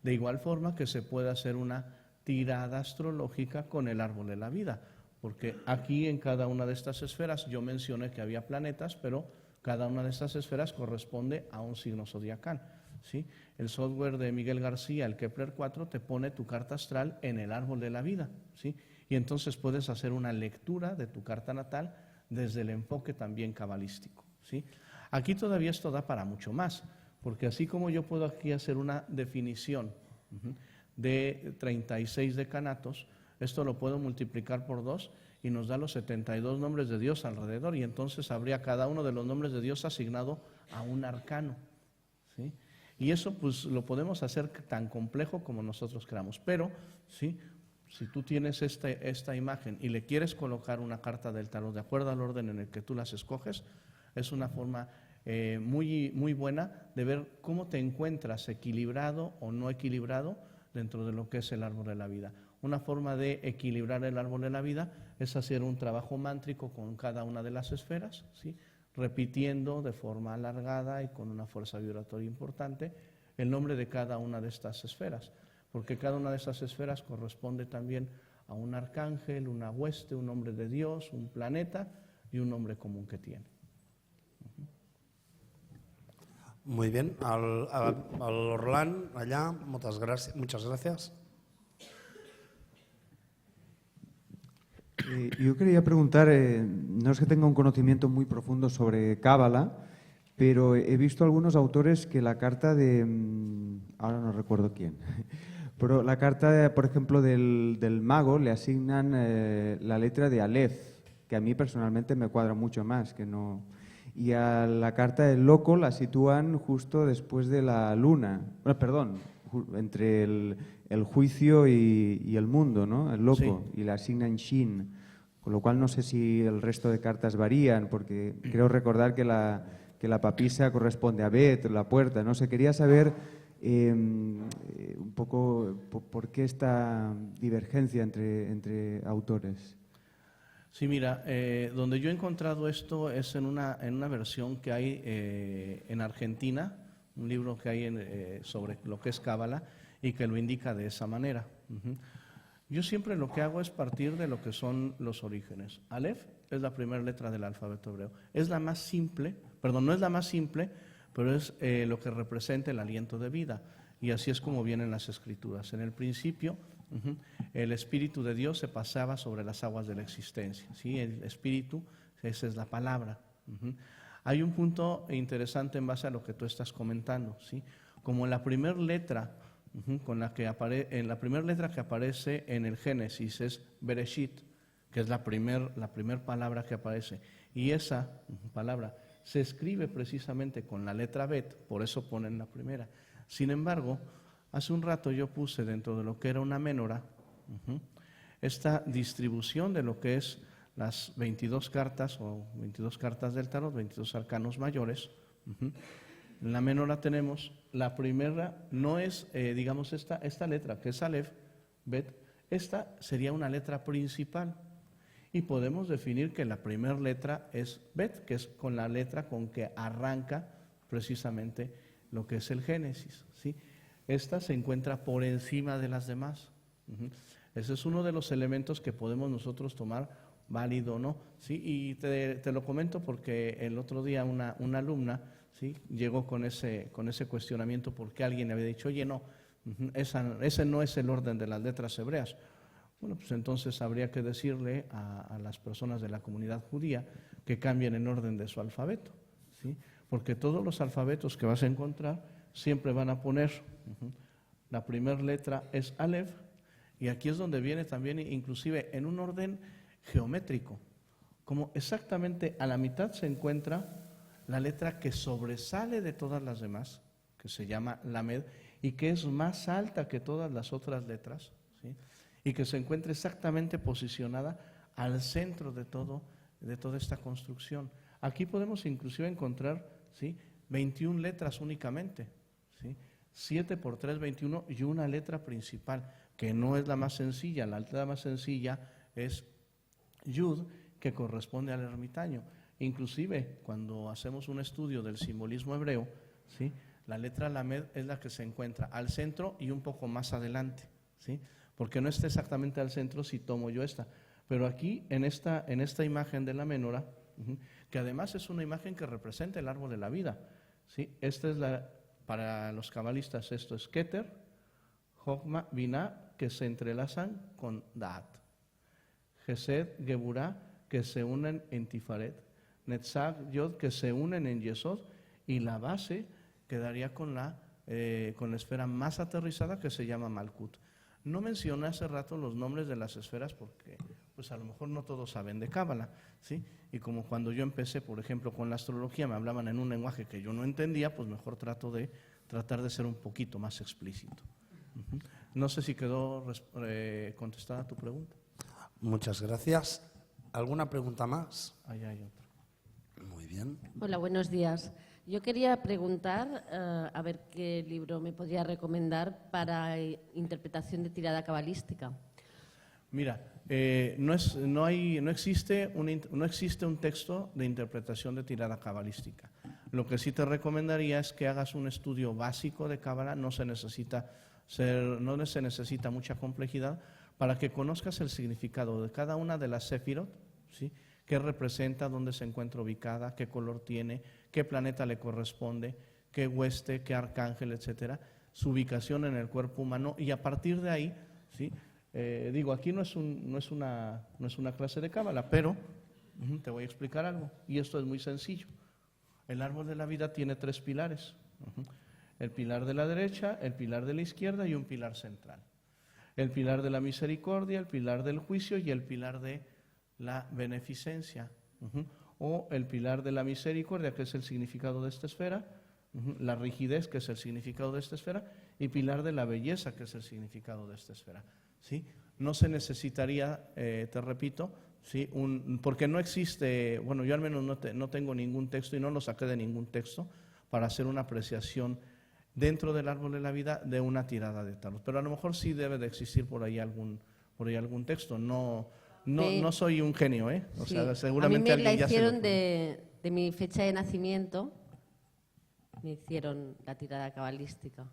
[SPEAKER 2] De igual forma que se puede hacer una tirada astrológica con el árbol de la vida, porque aquí en cada una de estas esferas yo mencioné que había planetas, pero cada una de estas esferas corresponde a un signo zodiacal, ¿sí? El software de Miguel García, el Kepler 4, te pone tu carta astral en el árbol de la vida, ¿sí? Y entonces puedes hacer una lectura de tu carta natal desde el enfoque también cabalístico, ¿sí? Aquí todavía esto da para mucho más, porque así como yo puedo aquí hacer una definición de 36 decanatos, esto lo puedo multiplicar por 2 y nos da los 72 nombres de Dios alrededor, y entonces habría cada uno de los nombres de Dios asignado a un arcano, ¿sí? Y eso pues lo podemos hacer tan complejo como nosotros queramos, pero ¿sí? Si tú tienes esta imagen y le quieres colocar una carta del tarot de acuerdo al orden en el que tú las escoges, es una forma muy, muy buena de ver cómo te encuentras equilibrado o no equilibrado dentro de lo que es el árbol de la vida. Una forma de equilibrar el árbol de la vida es hacer un trabajo mántrico con cada una de las esferas, ¿sí? Repitiendo de forma alargada y con una fuerza vibratoria importante el nombre de cada una de estas esferas, porque cada una de esas esferas corresponde también a un arcángel, una hueste, un nombre de Dios, un planeta y un nombre común que tiene.
[SPEAKER 3] Muy bien. Al Orlán, allá, muchas gracias.
[SPEAKER 5] Yo quería preguntar, no es que tenga un conocimiento muy profundo sobre cábala, pero he visto algunos autores que la carta de... ahora no recuerdo quién, pero la carta, por ejemplo, del mago le asignan la letra de Aleph, que a mí personalmente me cuadra mucho más, que no... Y a la carta del loco la sitúan justo después de la luna. Bueno, perdón, entre el juicio y el mundo, ¿no? El loco.
[SPEAKER 2] Sí.
[SPEAKER 5] Y la asignan Shin. Con lo cual no sé si el resto de cartas varían, porque creo recordar que la papisa corresponde a Bet, la puerta. No sé, quería saber un poco por qué esta divergencia entre autores.
[SPEAKER 2] Sí, mira, donde yo he encontrado esto es en una versión que hay en Argentina, un libro que hay sobre lo que es Cábala y que lo indica de esa manera. Ujú. Yo siempre lo que hago es partir de lo que son los orígenes. Aleph es la primera letra del alfabeto hebreo. Es la más simple, perdón, no es la más simple, pero es lo que representa el aliento de vida. Y así es como vienen las escrituras. En el principio, el Espíritu de Dios se pasaba sobre las aguas de la existencia. ¿Sí? El Espíritu, esa es la palabra. Hay un punto interesante en base a lo que tú estás comentando. ¿Sí? Como la primera letra, con la que en la primera letra que aparece en el Génesis es Bereshit, que es la primer palabra que aparece. Y esa palabra se escribe precisamente con la letra Bet, por eso ponen la primera. Sin embargo, hace un rato yo puse dentro de lo que era una ménora, esta distribución de lo que es las 22 cartas o 22 cartas del tarot, 22 arcanos mayores. En la ménora tenemos la primera, no es, digamos, esta letra que es Aleph, Bet, esta sería una letra principal. Y podemos definir que la primera letra es Bet, que es con la letra con que arranca precisamente lo que es el Génesis, ¿sí? Esta se encuentra por encima de las demás. Ese es uno de los elementos que podemos nosotros tomar válido o no, ¿sí? Y te lo comento porque el otro día una alumna, ¿sí?, llegó con ese cuestionamiento porque alguien le había dicho, oye, no, ese no es el orden de las letras hebreas. Bueno, pues entonces habría que decirle a las personas de la comunidad judía que cambien el orden de su alfabeto, ¿sí? Porque todos los alfabetos que vas a encontrar siempre van a poner, la primera letra es Aleph, y aquí es donde viene también inclusive en un orden geométrico, como exactamente a la mitad se encuentra la letra que sobresale de todas las demás, que se llama Lamed, y que es más alta que todas las otras letras, ¿sí?, y que se encuentra exactamente posicionada al centro de toda esta construcción. Aquí podemos inclusive encontrar, ¿sí?, 21 letras únicamente, ¿sí?, 7 por 3, 21, y una letra principal, que no es la más sencilla. La letra más sencilla es Yud, que corresponde al ermitaño. Inclusive, cuando hacemos un estudio del simbolismo hebreo, ¿sí?, la letra Lamed es la que se encuentra al centro y un poco más adelante, ¿sí?, porque no está exactamente al centro si tomo yo esta. Pero aquí, en esta imagen de la menora, que además es una imagen que representa el árbol de la vida, ¿sí? Esta es para los cabalistas, esto es Keter, Jokma, Binah, que se entrelazan con Da'at. Gesed, Geburah, que se unen en Tifaret. Netzach, Yod, que se unen en Yesod. Y la base quedaría con la esfera más aterrizada, que se llama Malkut. No mencioné hace rato los nombres de las esferas porque pues a lo mejor no todos saben de Cábala, ¿sí? Y como cuando yo empecé, por ejemplo, con la astrología, me hablaban en un lenguaje que yo no entendía, pues mejor tratar de ser un poquito más explícito. No sé si quedó contestada tu pregunta.
[SPEAKER 3] Muchas gracias. ¿Alguna pregunta más?
[SPEAKER 2] Ahí hay otra.
[SPEAKER 3] Muy bien.
[SPEAKER 6] Hola, buenos días. Yo quería preguntar, a ver qué libro me podría recomendar para interpretación de tirada cabalística.
[SPEAKER 2] Mira, no existe un texto de interpretación de tirada cabalística. Lo que sí te recomendaría es que hagas un estudio básico de Cábala. No se necesita mucha complejidad para que conozcas el significado de cada una de las Sefirot, ¿sí?, qué representa, dónde se encuentra ubicada, qué color tiene, qué planeta le corresponde, qué hueste, qué arcángel, etcétera, su ubicación en el cuerpo humano, y a partir de ahí, ¿sí?, aquí no es una clase de Cábala, pero te voy a explicar algo, y esto es muy sencillo. El árbol de la vida tiene 3 pilares, el pilar de la derecha, el pilar de la izquierda y un pilar central. El pilar de la misericordia, el pilar del juicio y el pilar de la beneficencia. o el pilar de la misericordia, que es el significado de esta esfera, la rigidez, que es el significado de esta esfera, y pilar de la belleza, que es el significado de esta esfera. ¿Sí? No se necesitaría, te repito, ¿sí? Porque no existe, bueno, yo al menos no tengo ningún texto y no lo saqué de ningún texto para hacer una apreciación dentro del árbol de la vida de una tirada de tarot. Pero a lo mejor sí debe de existir por ahí algún texto. No soy un genio, ¿eh? O sea, seguramente
[SPEAKER 6] a mí me
[SPEAKER 2] alguien
[SPEAKER 6] la
[SPEAKER 2] ya se lo
[SPEAKER 6] hicieron de mi fecha de nacimiento, me hicieron la tirada cabalística.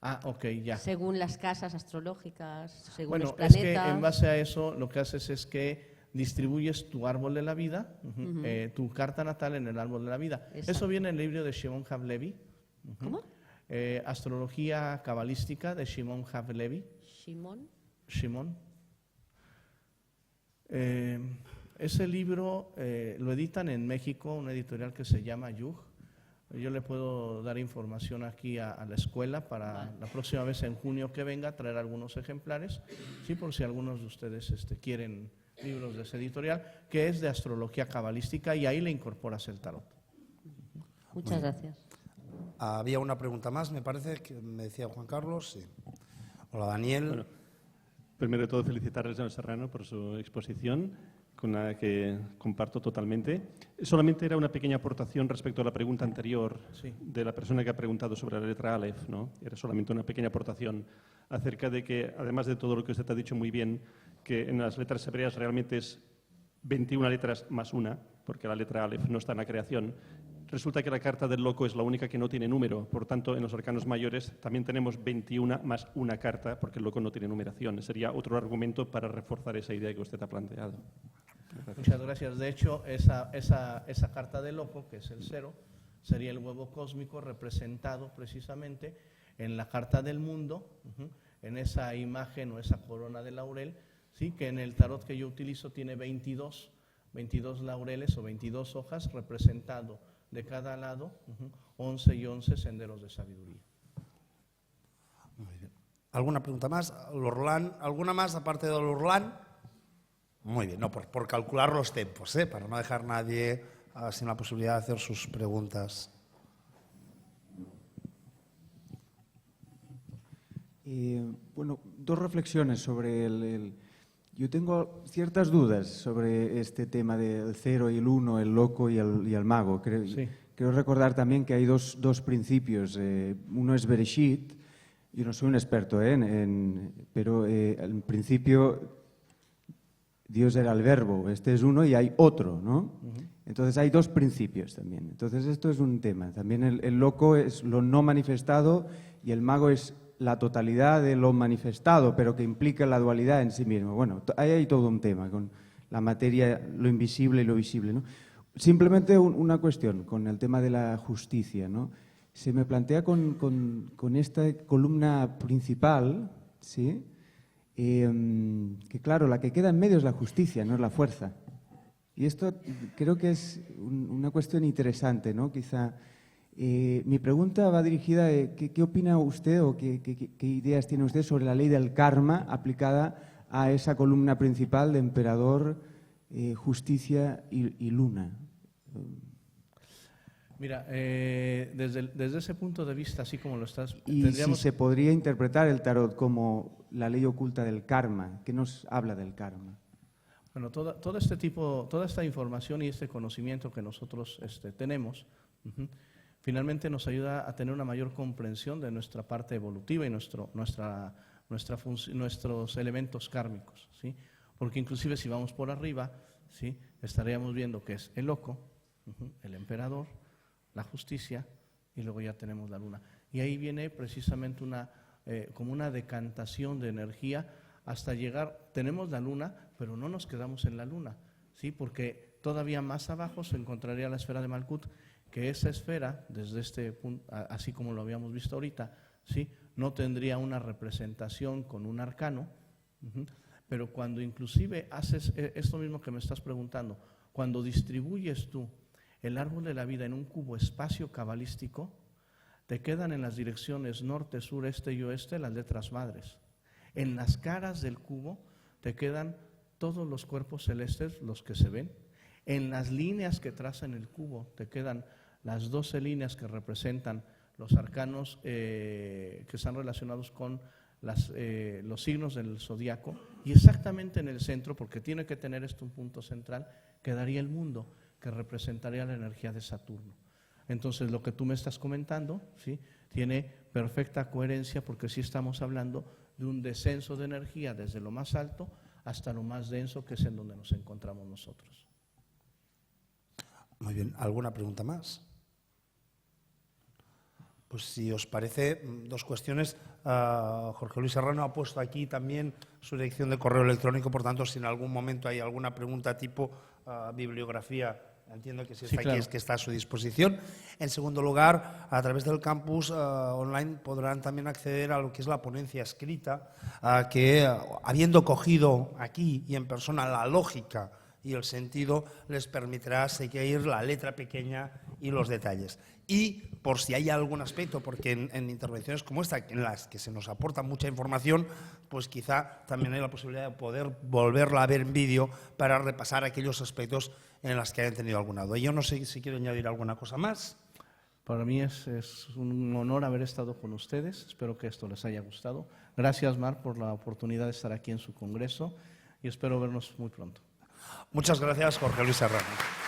[SPEAKER 2] Ah, ok, ya.
[SPEAKER 6] Según las casas astrológicas, según
[SPEAKER 2] Bueno,
[SPEAKER 6] los
[SPEAKER 2] es
[SPEAKER 6] planetas.
[SPEAKER 2] que en base a eso lo que haces es que distribuyes tu árbol de la vida, tu carta natal en el árbol de la vida.
[SPEAKER 6] Exacto.
[SPEAKER 2] Eso viene en el libro de Shimon Havlevi.
[SPEAKER 6] ¿Cómo?
[SPEAKER 2] Astrología cabalística de Shimon Havlevi.
[SPEAKER 6] Shimon.
[SPEAKER 2] Ese libro lo editan en México, una editorial que se llama Yug. Yo le puedo dar información aquí a la escuela para la próxima vez en junio que venga, traer algunos ejemplares, sí, por si algunos de ustedes quieren libros de ese editorial, que es de astrología cabalística y ahí le incorporas el tarot.
[SPEAKER 6] Muchas gracias.
[SPEAKER 3] Había una pregunta más, me parece, que me decía Juan Carlos. Sí. Hola, Daniel.
[SPEAKER 7] Bueno, primero de todo, felicitar al señor Serrano por su exposición, con la que comparto totalmente. Solamente era una pequeña aportación respecto a la pregunta anterior de la persona que ha preguntado sobre la letra Aleph, ¿no? Era solamente una pequeña aportación acerca de que, además de todo lo que usted ha dicho muy bien, que en las letras hebreas realmente es 21 letras más una, porque la letra Aleph no está en la creación. Resulta que la carta del loco es la única que no tiene número, por tanto, en los arcanos mayores también tenemos 21 más una carta, porque el loco no tiene numeración. Sería otro argumento para reforzar esa idea que usted ha planteado. Gracias.
[SPEAKER 2] Muchas gracias. De hecho, esa carta del loco, que es el 0, sería el huevo cósmico representado precisamente en la carta del mundo, en esa imagen o esa corona de laurel, ¿sí? Que en el tarot que yo utilizo tiene 22 laureles o 22 hojas representado de cada lado, 11 y 11 senderos de sabiduría.
[SPEAKER 3] Muy bien. ¿Alguna pregunta más? Lorlan, ¿alguna más aparte de Lorlan? Muy bien, no, por calcular los tiempos, para no dejar a nadie sin la posibilidad de hacer sus preguntas.
[SPEAKER 5] Bueno, dos reflexiones sobre Yo tengo ciertas dudas sobre este tema del 0 y el 1, el loco y el mago. Quiero recordar también que hay dos principios. Uno es Bereshit. Yo no soy un experto, pero en principio Dios era el verbo. Este es uno y hay otro, ¿no? Entonces hay dos principios también. Entonces esto es un tema. También el loco es lo no manifestado y el mago es la totalidad de lo manifestado, pero que implica la dualidad en sí mismo. Bueno, ahí hay todo un tema con la materia, lo invisible y lo visible, ¿no? Simplemente una cuestión con el tema de la justicia, ¿no? Se me plantea con esta columna principal, ¿sí? Que claro, la que queda en medio es la justicia, no es la fuerza. Y esto creo que es una cuestión interesante, ¿no? Quizá. Mi pregunta va dirigida a ¿qué opina usted o qué ideas tiene usted sobre la ley del karma aplicada a esa columna principal de emperador, justicia y luna?
[SPEAKER 2] Mira, desde ese punto de vista, así como lo estás...
[SPEAKER 5] Y si se podría interpretar el tarot como la ley oculta del karma, ¿qué nos habla del karma?
[SPEAKER 2] Bueno, toda esta información y este conocimiento que nosotros tenemos, finalmente nos ayuda a tener una mayor comprensión de nuestra parte evolutiva y nuestros elementos kármicos, ¿sí? Porque inclusive si vamos por arriba, ¿sí? Estaríamos viendo que es el loco, el emperador, la justicia y luego ya tenemos la luna. Y ahí viene precisamente como una decantación de energía hasta llegar, tenemos la luna, pero no nos quedamos en la luna, ¿sí? Porque todavía más abajo se encontraría la esfera de Malkut, que esa esfera, desde este punto, así como lo habíamos visto ahorita, ¿sí? No tendría una representación con un arcano, pero cuando inclusive haces esto mismo que me estás preguntando, cuando distribuyes tú el árbol de la vida en un cubo espacio cabalístico, te quedan en las direcciones norte, sur, este y oeste las letras madres. En las caras del cubo te quedan todos los cuerpos celestes, los que se ven. En las líneas que traza en el cubo te quedan las 12 líneas que representan los arcanos que están relacionados con los signos del zodiaco, y exactamente en el centro, porque tiene que tener esto un punto central, quedaría el mundo, que representaría la energía de Saturno. Entonces, lo que tú me estás comentando, ¿sí?, tiene perfecta coherencia, porque sí estamos hablando de un descenso de energía desde lo más alto hasta lo más denso, que es en donde nos encontramos nosotros.
[SPEAKER 3] Muy bien, ¿alguna pregunta más? Pues si os parece, dos cuestiones. Jorge Luis Serrano ha puesto aquí también su dirección de correo electrónico, por tanto, si en algún momento hay alguna pregunta tipo bibliografía, entiendo que si está
[SPEAKER 2] Sí, claro.
[SPEAKER 3] aquí es que está a su disposición. En segundo lugar, a través del campus online podrán también acceder a lo que es la ponencia escrita, que habiendo cogido aquí y en persona la lógica y el sentido, les permitirá seguir la letra pequeña y los detalles. Y por si hay algún aspecto, porque en intervenciones como esta, en las que se nos aporta mucha información, pues quizá también hay la posibilidad de poder volverla a ver en vídeo para repasar aquellos aspectos en los que hayan tenido alguna duda. Yo no sé si quiero añadir alguna cosa más.
[SPEAKER 2] Para mí es un honor haber estado con ustedes. Espero que esto les haya gustado. Gracias, Mar, por la oportunidad de estar aquí en su congreso, y espero vernos muy pronto.
[SPEAKER 3] Muchas gracias, Jorge Luis Serrano.